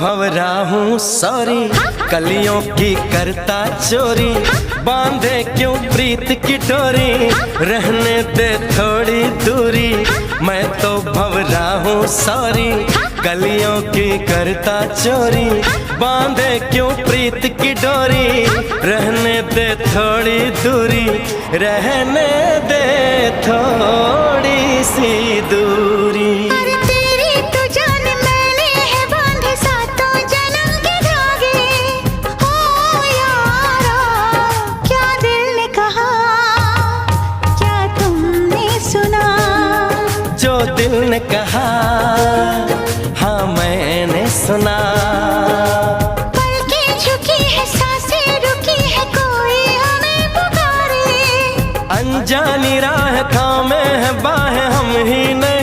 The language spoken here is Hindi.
भंवरा हूँ सॉरी, कलियों की करता चोरी, बांधे क्यों प्रीत की डोरी, रहने दे थोड़ी दूरी। मैं तो भंवरा हूँ सॉरी, कलियों की करता चोरी, बांधे क्यों प्रीत की डोरी, रहने दे थोड़ी दूरी, रहने दे थोड़ी सी दूरी। जो दिल ने कहा हाँ मैंने सुना। पलकें झुकी है, सांसें रुकी है, कोई हमें पुकारे। अनजानी राह थामे है बाहें हम ही नहीं